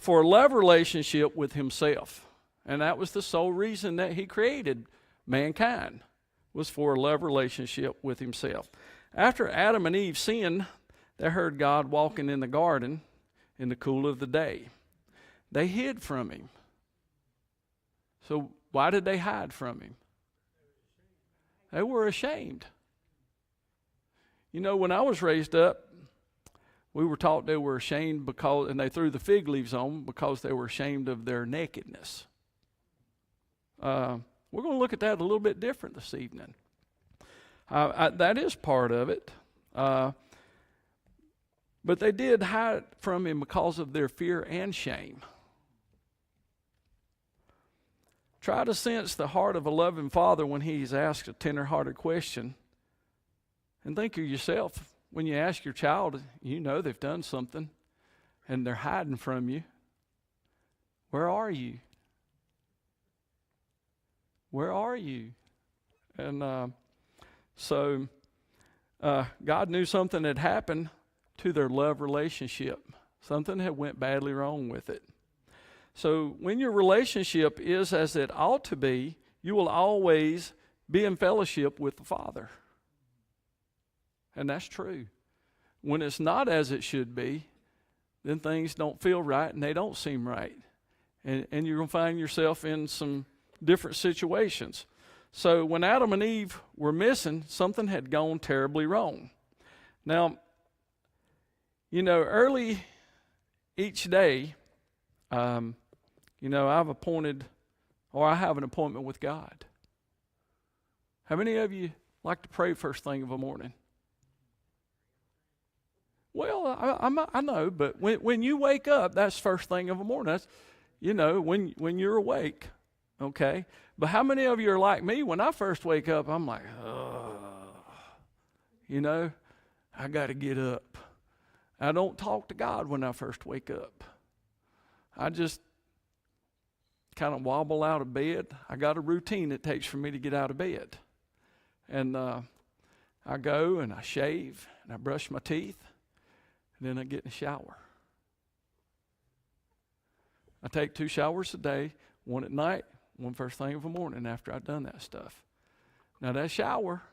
for a love relationship with himself. And that was the sole reason that he created mankind, was for a love relationship with himself. After Adam and Eve sinned, they heard God walking in the garden in the cool of the day. They hid from him. So why did they hide from him? They were ashamed. You know, when I was raised up, we were taught they were ashamed because, and they threw the fig leaves on them because they were ashamed of their nakedness. We're going to look at that a little bit different this evening. That is part of it. But they did hide from him because of their fear and shame. Try to sense the heart of a loving father when he's asked a tender-hearted question. And think of yourself. When you ask your child, you know they've done something, and they're hiding from you. Where are you? Where are you? And so God knew something had happened to their love relationship. Something had went badly wrong with it. So when your relationship is as it ought to be, you will always be in fellowship with the Father. And that's true. When it's not as it should be, then things don't feel right and they don't seem right. And you're going to find yourself in some different situations. So when Adam and Eve were missing, something had gone terribly wrong. Now, you know, early each day, you know, I have an appointment with God. How many of you like to pray first thing of a morning? Well, I know, but when you wake up, that's first thing of the morning. That's, you know, when you're awake, okay? But how many of you are like me? When I first wake up, I'm like, you know, I got to get up. I don't talk to God when I first wake up. I just kind of wobble out of bed. I got a routine it takes for me to get out of bed. And I go and I shave and I brush my teeth. And then I get in the shower. I take 2 showers a day, one at night, one first thing of the morning after I've done that stuff. Now that shower,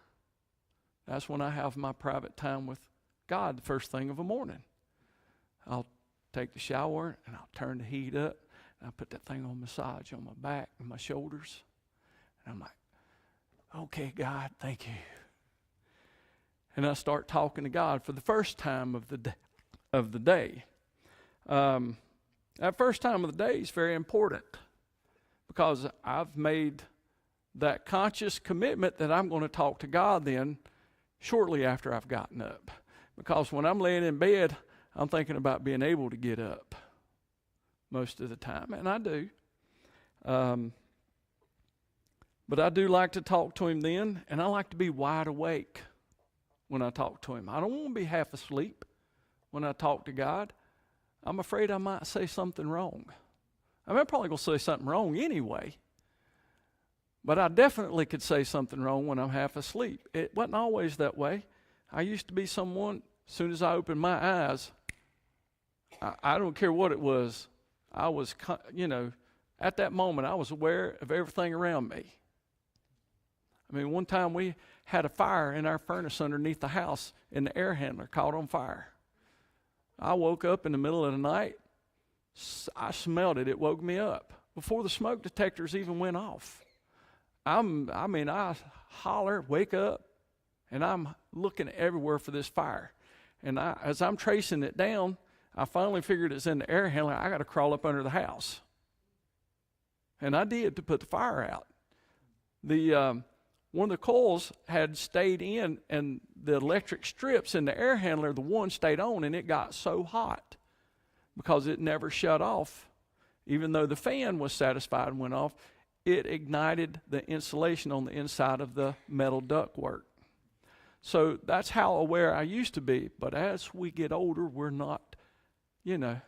that's when I have my private time with God the first thing of the morning. I'll take the shower and I'll turn the heat up and I put that thing on massage on my back and my shoulders. And I'm like, okay, God, thank you. And I start talking to God for the first time of the day. That first time of the day is very important because I've made that conscious commitment that I'm going to talk to God then shortly after I've gotten up. Because when I'm laying in bed, I'm thinking about being able to get up most of the time, and I do. But I do like to talk to him then, and I like to be wide awake when I talk to him. I don't want to be half asleep when I talk to God. I'm afraid I might say something wrong. I mean, I'm probably going to say something wrong anyway. But I definitely could say something wrong when I'm half asleep. It wasn't always that way. I used to be someone, as soon as I opened my eyes, I don't care what it was. I was, you know, at that moment, I was aware of everything around me. I mean, one time we had a fire in our furnace underneath the house, and the air handler caught on fire. I woke up in the middle of the night. I smelled it. It woke me up before the smoke detectors even went off. I holler, wake up, and I'm looking everywhere for this fire. And as I'm tracing it down, I finally figured it's in the air handler. I got to crawl up under the house. And I did, to put the fire out. One of the coils had stayed in, and the electric strips in the air handler, the one stayed on, and it got so hot because it never shut off. Even though the fan was satisfied and went off, it ignited the insulation on the inside of the metal ductwork. So that's how aware I used to be. But as we get older, we're not, you know,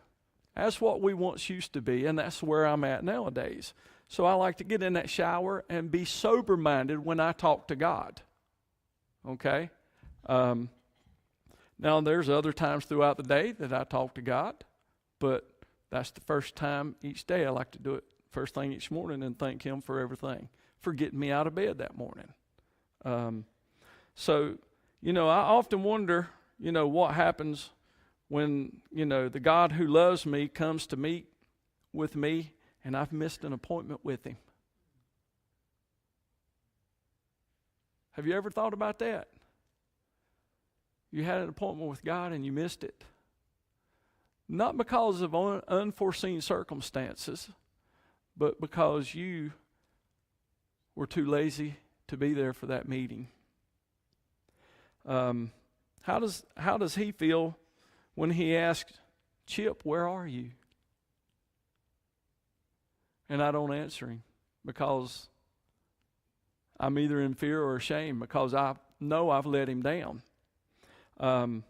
as what we once used to be, and that's where I'm at nowadays. So I like to get in that shower and be sober-minded when I talk to God. Okay? Now, there's other times throughout the day that I talk to God, but That's the first time each day. I like to do it first thing each morning and thank Him for everything, for getting me out of bed that morning. So, I often wonder, what happens when, the God who loves me comes to meet with me and I've missed an appointment with Him. Have you ever thought about that? You had an appointment with God and you missed it. Not because of unforeseen circumstances, but because you were too lazy to be there for that meeting. How does He feel when He asks, Chip, where are you? And I don't answer Him because I'm either in fear or ashamed, because I know I've let Him down. And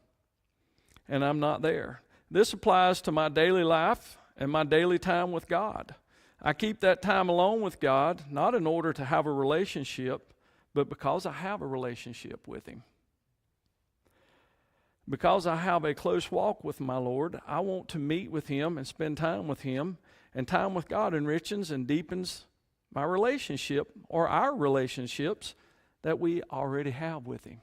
I'm not there. This applies to my daily life and my daily time with God. I keep that time alone with God, not in order to have a relationship, but because I have a relationship with Him. Because I have a close walk with my Lord, I want to meet with Him and spend time with Him, and time with God enriches and deepens my relationship, or our relationships, that we already have with Him.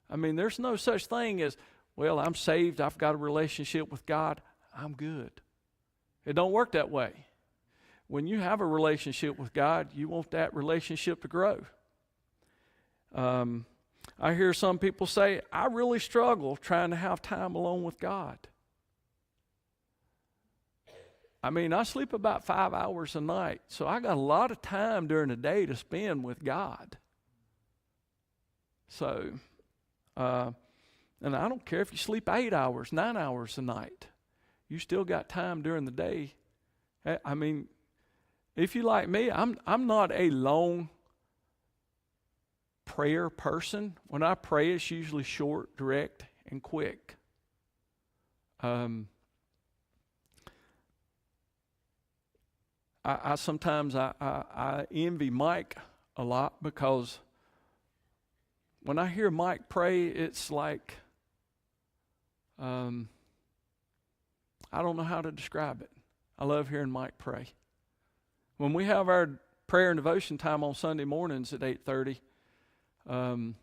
I mean, there's no such thing as, well, I'm saved, I've got a relationship with God, I'm good. It don't work that way. When you have a relationship with God, you want that relationship to grow. I hear some people say, I really struggle trying to have time alone with God. I mean, I sleep about 5 hours a night, so I got a lot of time during the day to spend with God. So, and I don't care if you sleep 8 hours, 9 hours a night. You still got time during the day. I mean, if you like me, I'm not a long prayer person. When I pray, it's usually short, direct, and quick. I sometimes envy Mike a lot, because when I hear Mike pray, it's like, I don't know how to describe it. I love hearing Mike pray. When we have our prayer and devotion time on Sunday mornings at 8:30, a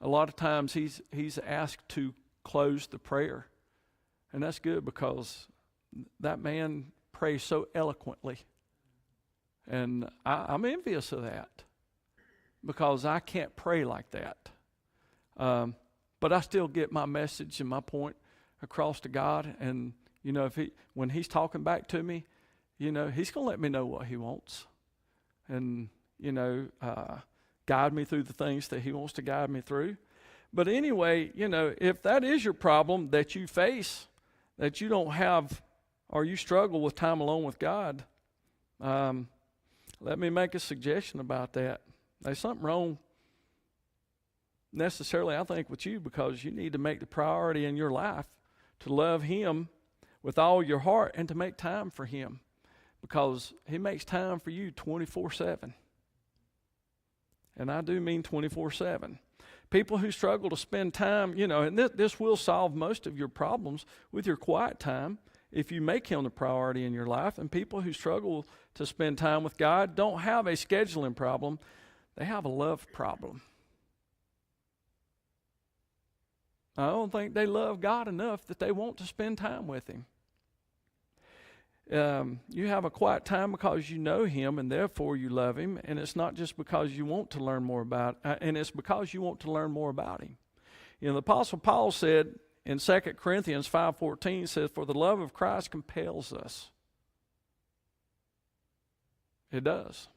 lot of times he's asked to close the prayer. And that's good, because that man prays so eloquently. And I'm envious of that, because I can't pray like that. But I still get my message and my point across to God. And, when He's talking back to me, He's going to let me know what He wants. And, guide me through the things that He wants to guide me through. But anyway, if that is your problem that you face, that you don't have, or you struggle with time alone with God, let me make a suggestion about that. There's something wrong necessarily, I think, with you, because you need to make the priority in your life to love Him with all your heart and to make time for Him, because He makes time for you 24/7. And I do mean 24/7. People who struggle to spend time, and this will solve most of your problems with your quiet time if you make Him the priority in your life. And people who struggle to spend time with God don't have a scheduling problem. They have a love problem. I don't think they love God enough that they want to spend time with Him. You have a quiet time because you know Him and therefore you love Him, and it's not just because you want to learn more about, and it's because you want to learn more about Him. The Apostle Paul said in 2 Corinthians 5:14, says, "For the love of Christ compels us." It does.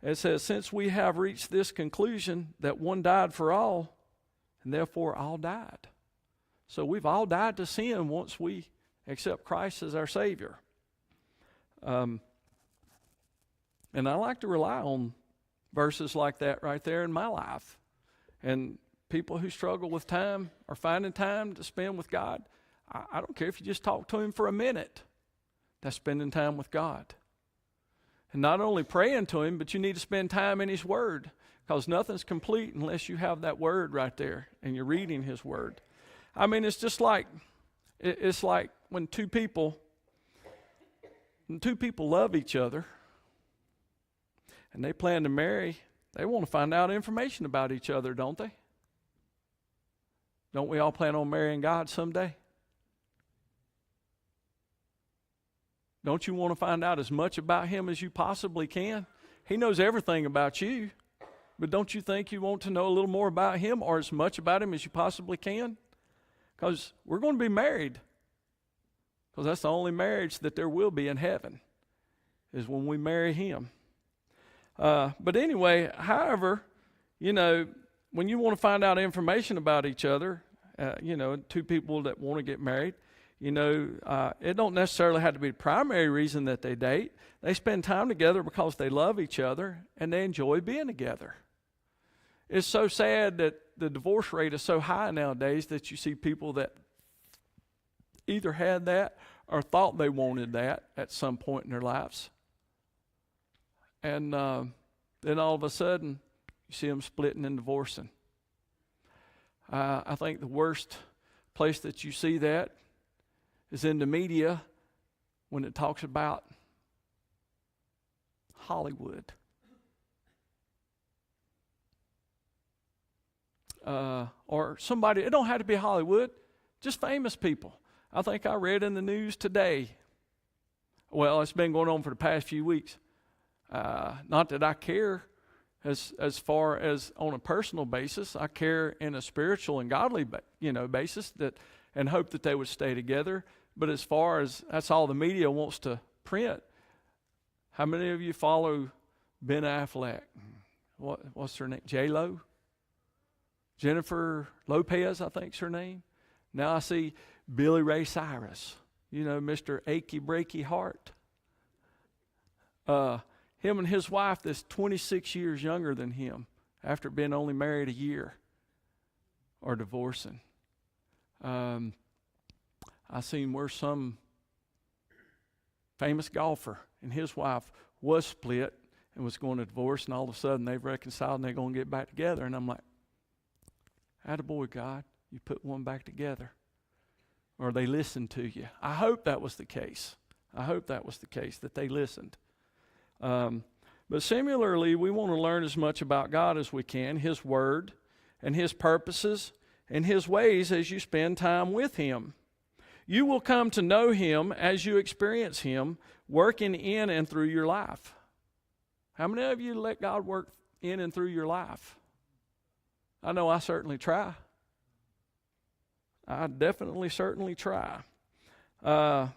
It says, "Since we have reached this conclusion that one died for all, and therefore all died." So we've all died to sin once we accept Christ as our Savior. And I like to rely on verses like that right there in my life. And people who struggle with time or finding time to spend with God, I don't care if you just talk to Him for a minute. That's spending time with God. And not only praying to Him, but you need to spend time in His Word, because nothing's complete unless you have that Word right there and you're reading His Word. I mean, it's just like It's like when two people love each other and they plan to marry, they want to find out information about each other, don't they? Don't we all plan on marrying God someday? Don't you want to find out as much about him as you possibly can? He knows everything about you, but don't you think you want to know a little more about him or as much about him as you possibly can? Because we're going to be married. Because that's the only marriage that there will be in heaven, is when we marry him. But anyway, however, when you want to find out information about each other, two people that want to get married, it don't necessarily have to be the primary reason that they date. They spend time together because they love each other and they enjoy being together. It's so sad that the divorce rate is so high nowadays that you see people that either had that or thought they wanted that at some point in their lives. And then all of a sudden, you see them splitting and divorcing. I think the worst place that you see that is in the media when it talks about Hollywood. Or somebody, it don't have to be Hollywood, just famous people. I think I read in the news today, well, it's been going on for the past few weeks. Not that I care as far as on a personal basis. I care in a spiritual and godly basis and hope that they would stay together. But as far as that's all the media wants to print, how many of you follow Ben Affleck? What's her name? J-Lo? Jennifer Lopez, I think's her name. Now I see Billy Ray Cyrus, Mr. Achy Breaky Heart. Him and his wife that's 26 years younger than him after being only married a year are divorcing. I seen where some famous golfer and his wife was split and was going to divorce, and all of a sudden they've reconciled and they're going to get back together. And I'm like, attaboy, God, you put one back together. Or they listened to you. I hope that was the case. That they listened. But similarly, we want to learn as much about God as we can, his word and his purposes and his ways as you spend time with him. You will come to know him as you experience him working in and through your life. How many of you let God work in and through your life? I know I certainly try. I definitely certainly try. I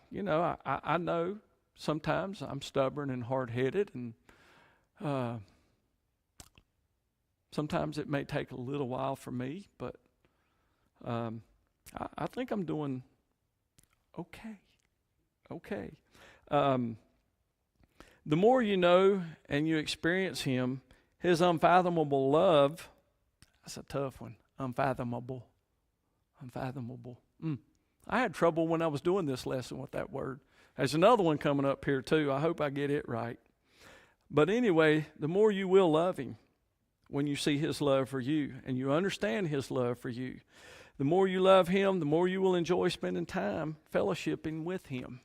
know sometimes I'm stubborn and hard-headed, and sometimes it may take a little while for me, but I think I'm doing okay. The more you know and you experience him, his unfathomable love, that's a tough one, unfathomable. I had trouble when I was doing this lesson with that word. There's another one coming up here too. I hope I get it right. But anyway, the more you will love him when you see his love for you and you understand his love for you, the more you love him, the more you will enjoy spending time fellowshipping with him.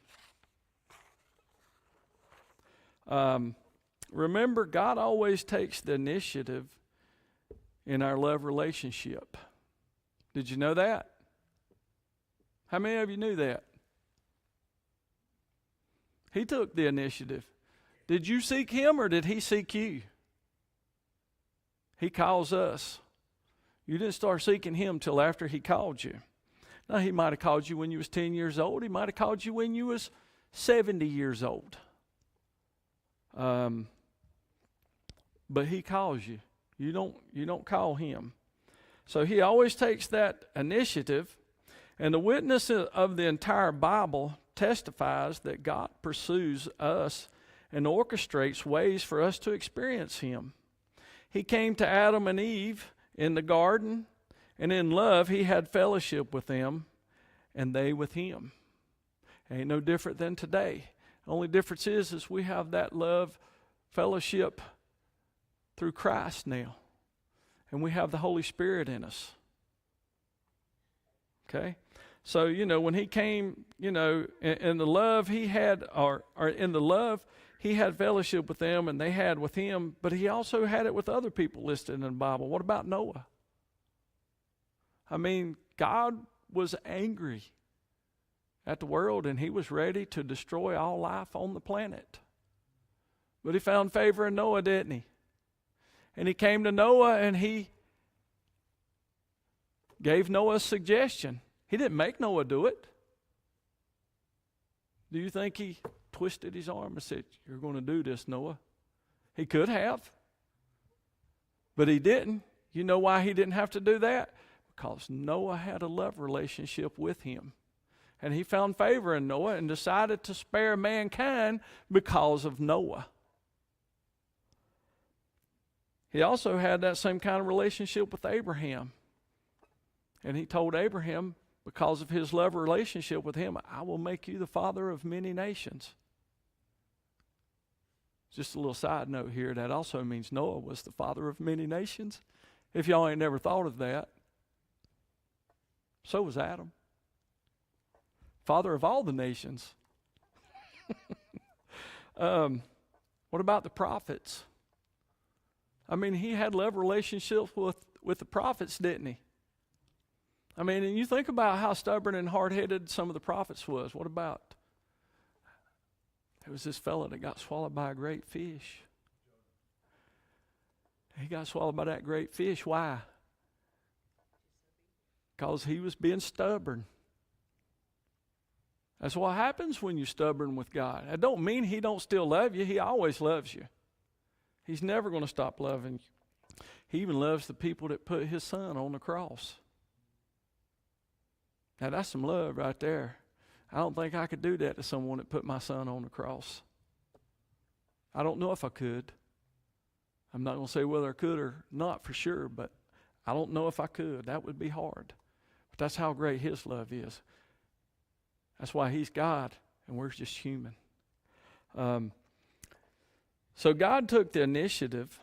Remember, God always takes the initiative in our love relationship. Did you know that? How many of you knew that? He took the initiative. Did you seek him or did he seek you? He calls us. You didn't start seeking him till after he called you. Now, he might have called you when you was 10 years old. He might have called you when you was 70 years old. But he calls you. You don't call him. So he always takes that initiative, and the witness of the entire Bible testifies that God pursues us and orchestrates ways for us to experience him. He came to Adam and Eve in the garden, and in love he had fellowship with them, and they with him. Ain't no different than today. The only difference is we have that love fellowship through Christ now. And we have the Holy Spirit in us. Okay? So, when he came, in the love he had, or in the love, he had fellowship with them and they had with him, but he also had it with other people listed in the Bible. What about Noah? I mean, God was angry at the world and he was ready to destroy all life on the planet. But he found favor in Noah, didn't he? And he came to Noah and he gave Noah a suggestion. He didn't make Noah do it. Do you think he twisted his arm and said, "You're going to do this, Noah"? He could have, but he didn't. You know why he didn't have to do that? Because Noah had a love relationship with him. And he found favor in Noah and decided to spare mankind because of Noah. He also had that same kind of relationship with Abraham. And he told Abraham, because of his love relationship with him, "I will make you the father of many nations." Just a little side note here, that also means Noah was the father of many nations. If y'all ain't never thought of that. So was Adam. Father of all the nations. What about the prophets? I mean, he had love relationships with the prophets, didn't he? I mean, and you think about how stubborn and hard-headed some of the prophets was. What about, there was this fella that got swallowed by a great fish. He got swallowed by that great fish. Why? Because he was being stubborn. That's what happens when you're stubborn with God. That don't mean he don't still love you. He always loves you. He's never going to stop loving you. He even loves the people that put his son on the cross. Now that's some love right there. I don't think I could do that to someone that put my son on the cross. I don't know if I could. I'm not going to say whether I could or not for sure, but I don't know if I could. That would be hard. But that's how great his love is. That's why he's God and we're just human. So God took the initiative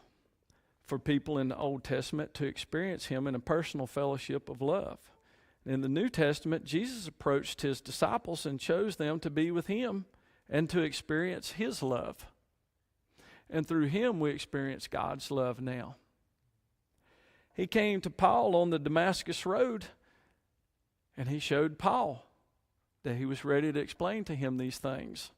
for people in the Old Testament to experience him in a personal fellowship of love. In the New Testament, Jesus approached his disciples and chose them to be with him and to experience his love. And through him, we experience God's love now. He came to Paul on the Damascus Road, and he showed Paul that he was ready to explain to him these things.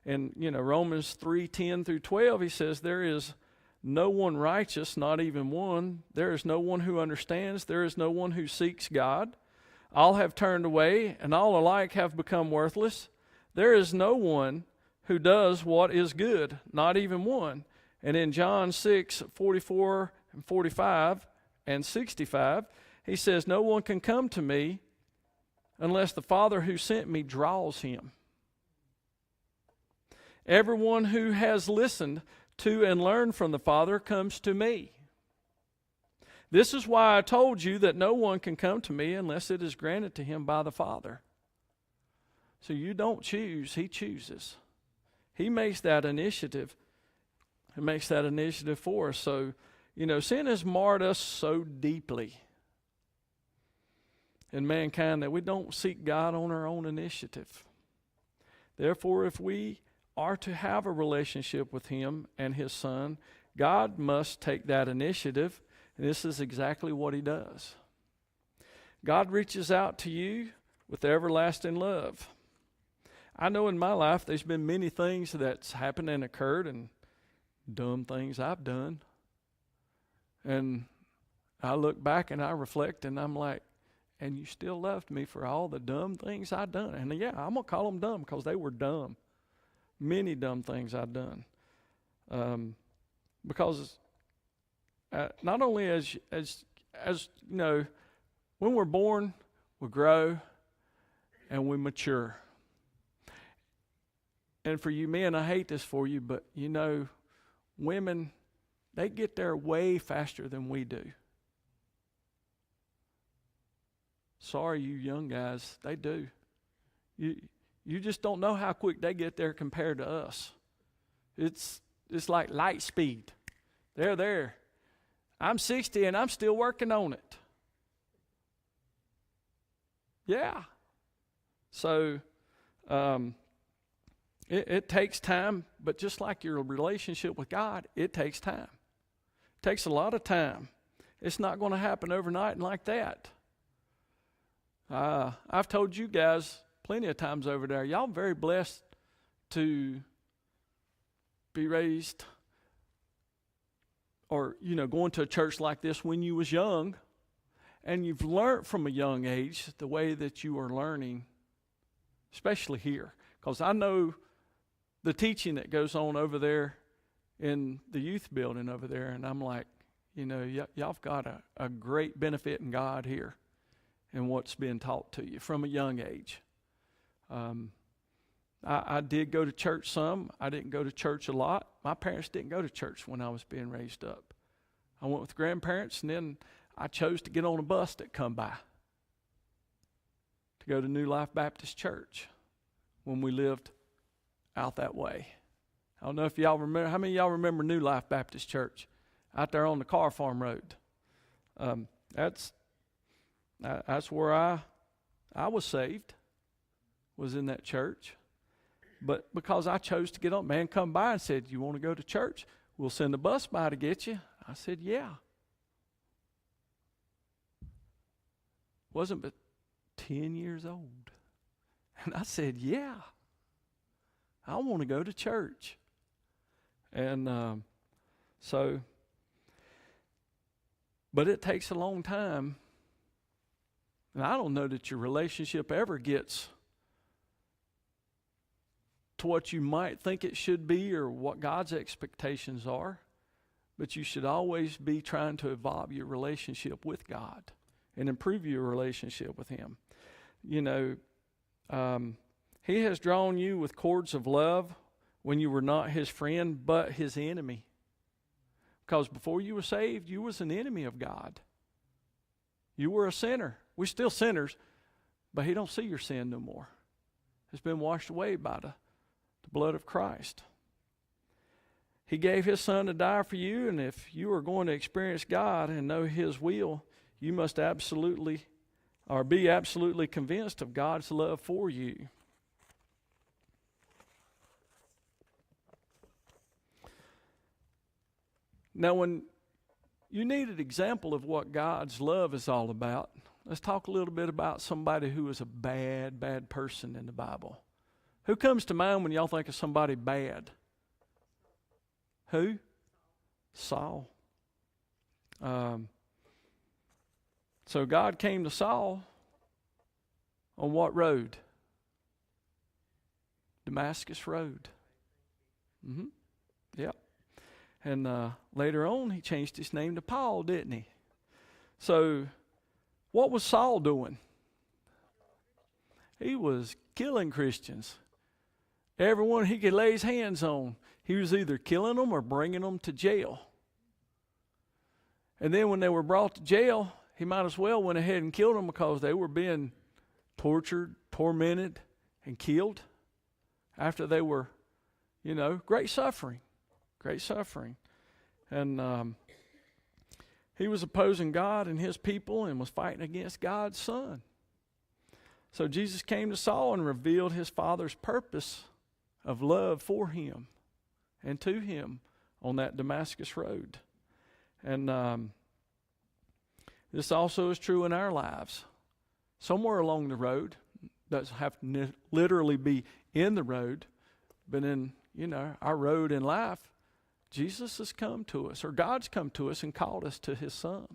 And, Romans 3:10 through 12, he says, "There is no one righteous, not even one. There is no one who understands. There is no one who seeks God. All have turned away, and all alike have become worthless. There is no one who does what is good, not even one." And in John 6:44 and 45 and 65, he says, "No one can come to me unless the Father who sent me draws him. Everyone who has listened to and learned from the Father comes to me. This is why I told you that no one can come to me unless it is granted to him by the Father." So you don't choose, he chooses. He makes that initiative. He makes that initiative for us. So, sin has marred us so deeply in mankind that we don't seek God on our own initiative. Therefore, if we are to have a relationship with him and his son, God must take that initiative, and this is exactly what he does. God reaches out to you with everlasting love. I know in my life there's been many things that's happened and occurred and dumb things I've done. And I look back and I reflect and I'm like, and you still loved me for all the dumb things I've done. And yeah, I'm going to call them dumb because they were dumb. Many dumb things I've done. Because not only as when we're born, we grow and we mature. And for you men, I hate this for you, but women, they get there way faster than we do. Sorry, you young guys, they do. You just don't know how quick they get there compared to us. It's like light speed. They're there. I'm 60 and I'm still working on it. Yeah. So it takes time, but just like your relationship with God, it takes time. It takes a lot of time. It's not going to happen overnight and like that. I've told you guys plenty of times over there, y'all very blessed to be raised or, going to a church like this when you was young, and you've learned from a young age the way that you are learning, especially here. Because I know the teaching that goes on over there in the youth building over there, and I'm like, y'all got a great benefit in God here and what's being taught to you from a young age. I did go to church some. I didn't go to church a lot. My parents didn't go to church when I was being raised up. I went with grandparents, and then I chose to get on a bus that come by to go to New Life Baptist Church when we lived out that way. I don't know if y'all remember. How many of y'all remember New Life Baptist Church out there on the Car Farm Road? That's where I was saved, was in that church. But because I chose to get on, man come by and said, "You want to go to church? We'll send a bus by to get you." I said, "Yeah." Wasn't but 10 years old. And I said, "Yeah, I want to go to church." And but it takes a long time. And I don't know that your relationship ever gets to what you might think it should be or what God's expectations are. But you should always be trying to evolve your relationship with God and improve your relationship with Him. He has drawn you with cords of love when you were not His friend, but His enemy. Because before you were saved, you was an enemy of God. You were a sinner. We're still sinners, but He don't see your sin no more. It's been washed away by the blood of Christ. He gave His Son to die for you, and if you are going to experience God and know His will, you must be absolutely convinced of God's love for you. Now, when you need an example of what God's love is all about, let's talk a little bit about somebody who is a bad, bad person in the Bible. Who comes to mind when y'all think of somebody bad? Who? Saul. So God came to Saul on what road? Damascus Road. Yep. And later on, he changed his name to Paul, didn't he? So what was Saul doing? He was killing Christians. Everyone he could lay his hands on, he was either killing them or bringing them to jail. And then when they were brought to jail, he might as well went ahead and killed them because they were being tortured, tormented, and killed after they were, great suffering. And he was opposing God and His people and was fighting against God's Son. So Jesus came to Saul and revealed His Father's purpose of love for him and to him on that Damascus Road. And this also is true in our lives. Somewhere along the road, doesn't have to literally be in the road, but in our road in life, Jesus has come to us, or God's come to us and called us to His Son.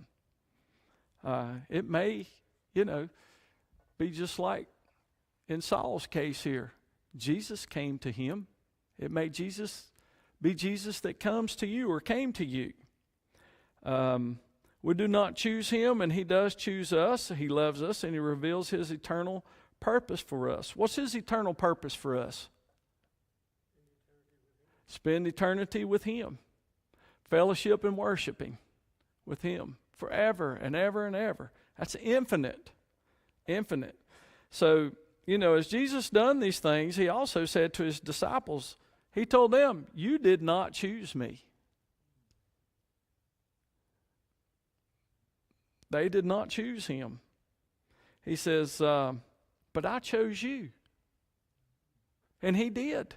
It may, be just like in Saul's case here. Jesus came to him. It may be Jesus that comes to you or came to you. We do not choose Him, and He does choose us. He loves us, and He reveals His eternal purpose for us. What's His eternal purpose for us? Spend eternity with Him. Fellowship and worshiping with Him forever and ever and ever. That's infinite. So, as Jesus done these things, He also said to His disciples, He told them, "You did not choose me." They did not choose Him. He says, but I chose you. And he did.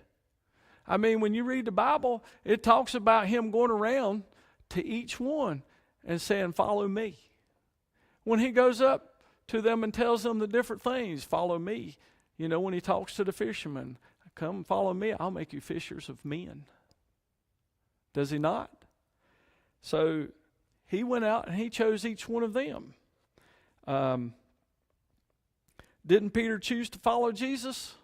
I mean, when you read the Bible, it talks about him going around to each one and saying, follow me. When he goes up to them and tells them the different things, follow me. You know, when he talks to the fishermen, come follow me, I'll make you fishers of men. Does he not? So he went out and he chose each one of them. Didn't Peter choose to follow Jesus?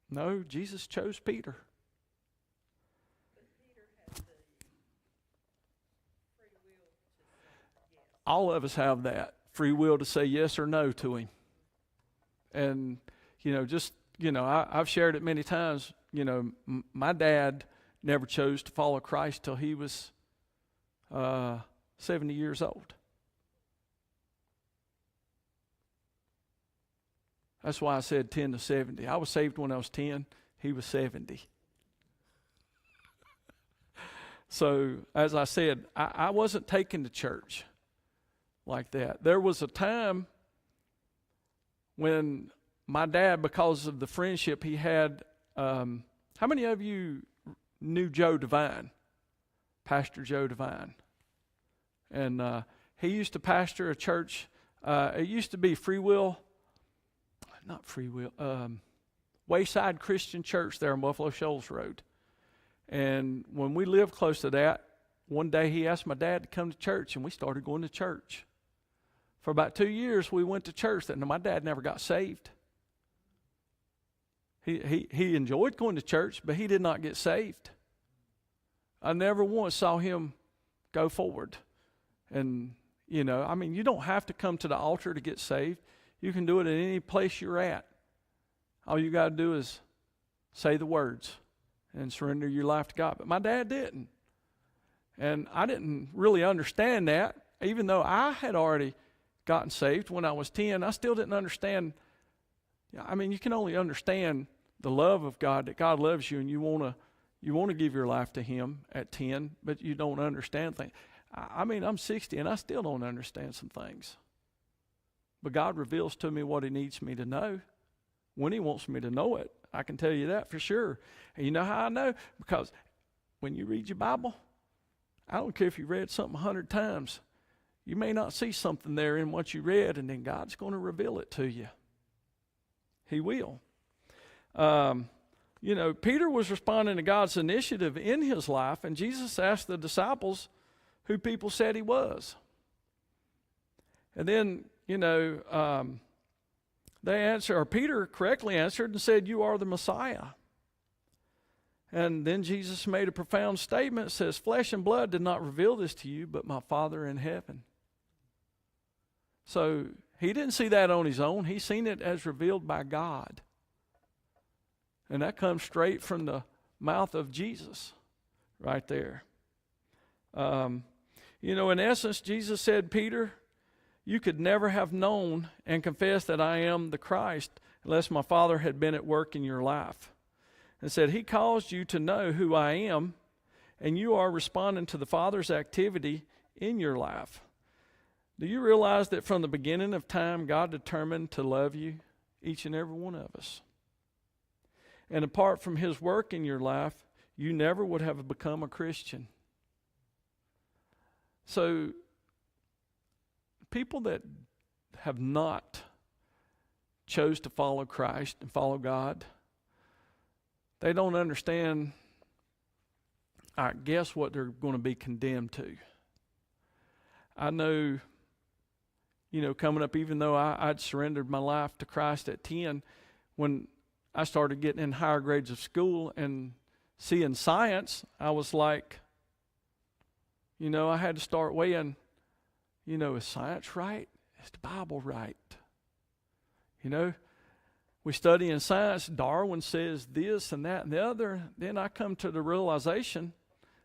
No, Jesus chose Peter. But Peter had the free will to say yes. All of us have that free will to say yes or no to him. And, I've shared it many times. My dad never chose to follow Christ till he was 70 years old. That's why I said 10 to 70. I was saved when I was 10. He was 70. So, as I said, I wasn't taken to church like that. There was a time when my dad, because of the friendship he had, how many of you knew Joe Devine? Pastor Joe Devine. And he used to pastor a church. It used to be Wayside Christian Church there on Buffalo Shoals Road. And when we lived close to that, one day he asked my dad to come to church, and we started going to church. For about 2 years, we went to church. And my dad never got saved. He enjoyed going to church, but he did not get saved. I never once saw him go forward. And, you don't have to come to the altar to get saved. You can do it at any place you're at. All you got to do is say the words and surrender your life to God. But my dad didn't. And I didn't really understand that. Even though I had already gotten saved when I was 10, I still didn't understand. I mean, you can only understand the love of God, that God loves you, and you want to give your life to him at 10, but you don't understand things. I mean, I'm 60, and I still don't understand some things. But God reveals to me what he needs me to know when he wants me to know it. I can tell you that for sure. And you know how I know? Because when you read your Bible, I don't care if you read something 100 times, you may not see something there in what you read, and then God's going to reveal it to you. He will. Peter was responding to God's initiative in his life, and Jesus asked the disciples who people said he was. And then, Peter correctly answered and said, you are the Messiah. And then Jesus made a profound statement, says, flesh and blood did not reveal this to you, but my Father in heaven. So he didn't see that on his own. He seen it as revealed by God. And that comes straight from the mouth of Jesus right there. In essence, Jesus said, Peter, you could never have known and confessed that I am the Christ unless my Father had been at work in your life. And said, he caused you to know who I am, and you are responding to the Father's activity in your life. Do you realize that from the beginning of time, God determined to love you, each and every one of us? And apart from his work in your life, you never would have become a Christian. So, people that have not chose to follow Christ and follow God, they don't understand, I guess, what they're going to be condemned to. I know, coming up, even though I'd surrendered my life to Christ at 10, when I started getting in higher grades of school and seeing science, I was like, I had to start weighing, is science right? Is the Bible right? We study in science, Darwin says this and that and the other. Then I come to the realization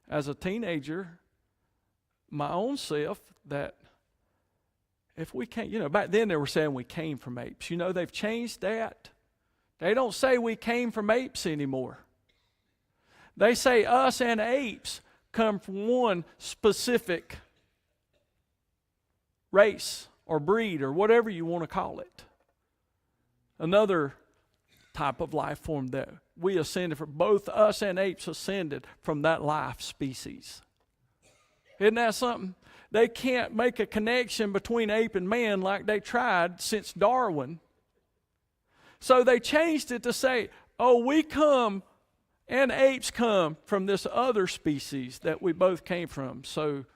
as a teenager, my own self, that if we can't, back then they were saying we came from apes. They've changed that. They don't say we came from apes anymore. They say us and apes come from one specific race or breed or whatever you want to call it. another type of life form that we ascended from. Both us and apes ascended from that life species. Isn't that something? They can't make a connection between ape and man like they tried since Darwin. So they changed it to say, oh, we come and apes come from this other species that we both came from. So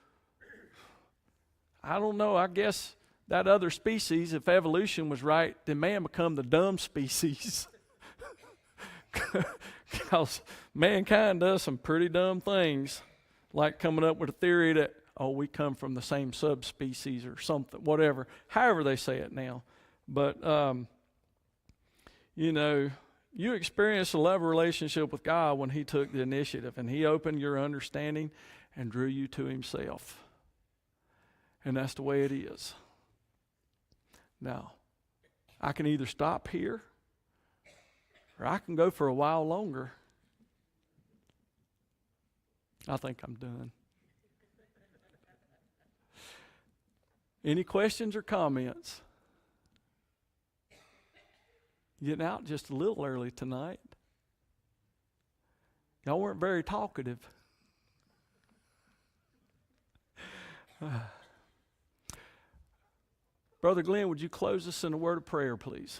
I don't know, I guess that other species, if evolution was right, then man become the dumb species. Because mankind does some pretty dumb things, like coming up with a theory that, oh, we come from the same subspecies or something, whatever, however they say it now. But, you know, you experienced a love relationship with God when he took the initiative, and he opened your understanding and drew you to himself. And that's the way it is. Now, I can either stop here or I can go for a while longer. I think I'm done. Any questions or comments? Getting out just a little early tonight. Y'all weren't very talkative. Brother Glenn, would you close us in a word of prayer, please?